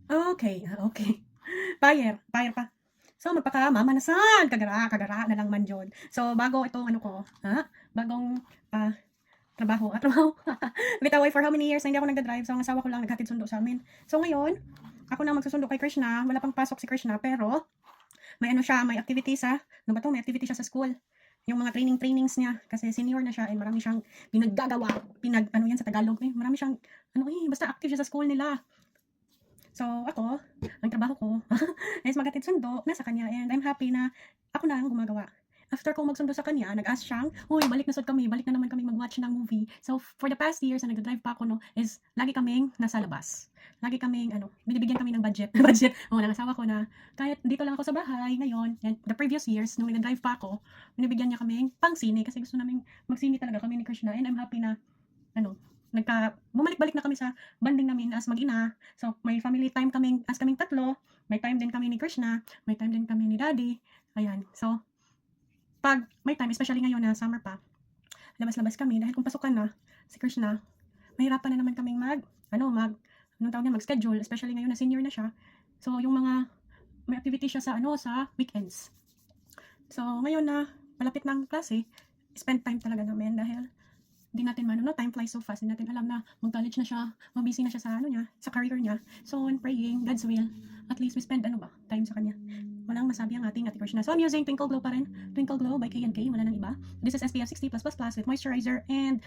Okay. Fire pa. So, magpaka-mama na sad, kagara na lang man jud. So, bago itong ano ko, bagong, trabaho. Bitaw for how many years na hindi ako nagda-drive, so ang asawa ko lang naghatid sundo sa'min. So, ngayon, ako na magsusundo kay Krishna, wala pang pasok si Krishna, pero may ano siya, may activity may activity siya sa school. Yung mga trainings niya, kasi senior na siya and marami siyang pinaggagawa, ano yan sa Tagalog, marami siyang, basta active siya sa school nila. So, ako, ang trabaho ko is maghatid sundo na sa kanya and I'm happy na ako na ang gumagawa. After kong magsundo sa kanya, nag-ask siyang, "Uy, balik na naman kami mag-watch ng movie." So, for the past years na nagda-drive pa ako, no, is lagi kaming nasa labas. Lagi kaming, binibigyan kami ng budget. Budget, ng asawa ko na kahit dito lang ako sa bahay ngayon, and the previous years, nung nagda-drive pa ako, binibigyan niya kaming pang-sine kasi gusto naming mag-sine talaga kami ni Krishna and I'm happy na, bumalik-balik na kami sa bonding namin as mag-ina. So, may family time kaming tatlo, may time din kami ni Krishna, may time din kami ni Daddy. Ayan. So, pag may time, especially ngayon na summer pa, labas-labas kami dahil kung pasukan na si Krishna, mahirapan na naman kaming mag-schedule, especially ngayon na senior na siya. So, yung mga may activity siya sa weekends. So, ngayon na malapit na ang klase, spend time talaga namin dahil di natin time flies so fast. Di natin alam na mag-college na siya, mabusy na siya sa career niya. So, on praying, God's will, at least we spend time sa kanya. Walang masabi ang ating Ate Krishna. So, I'm using Twinkle Glow pa rin. Twinkle Glow by K&K, wala nang iba. This is SPF 60+++ with moisturizer and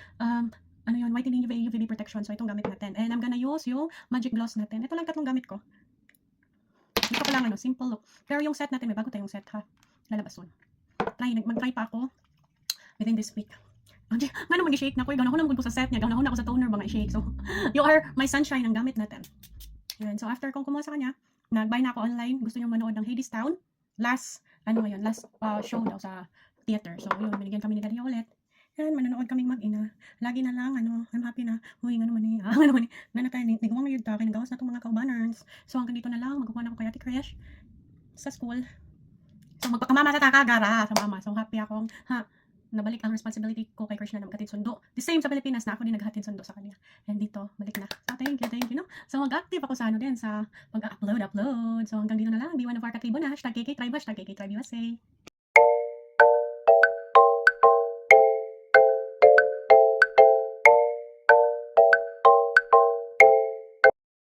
whitening UVB protection. So, itong gamit natin. And I'm gonna use yung Magic Gloss natin. Ito lang tatlong gamit ko. Ito pa lang, simple look. Pero yung set natin, may bago tayong set, ha? Lalabas nun. Mag-try pa ako within this week. Nga mag-shake na ko, ganaw na magpunta sa set niya, ganaw na ako sa toner ba nga i-shake. So, you are my sunshine ang gamit natin. Yan. So, after kong kumuha sa kanya, nag-buy na ako online. Gusto niyo manood ng Hades Town. Last show daw sa theater. So, yun, binigyan kami ni Daddy ulit. Yan, manonood kaming mag-ina. Lagi na lang, I'm happy na, na tayo, nigumang na yun ta, kinagawas na itong mga kaubaners. So, hanggang dito na lang, magkukuha na ako kay Ate Krish sa school. So, magpakamama sa takagara sa mama. So, happy akong, nabalik ang responsibility ko kay Krishna na maghatid sundo. The same sa Pilipinas na ako din naghatid sundo sa kanya. And dito, balik na. So, thank you, no? So, mag-active ako sa din, sa pag-upload. So, hanggang dito na lang. Be one of our katribo na. #KKTribe, #KKTribe USA.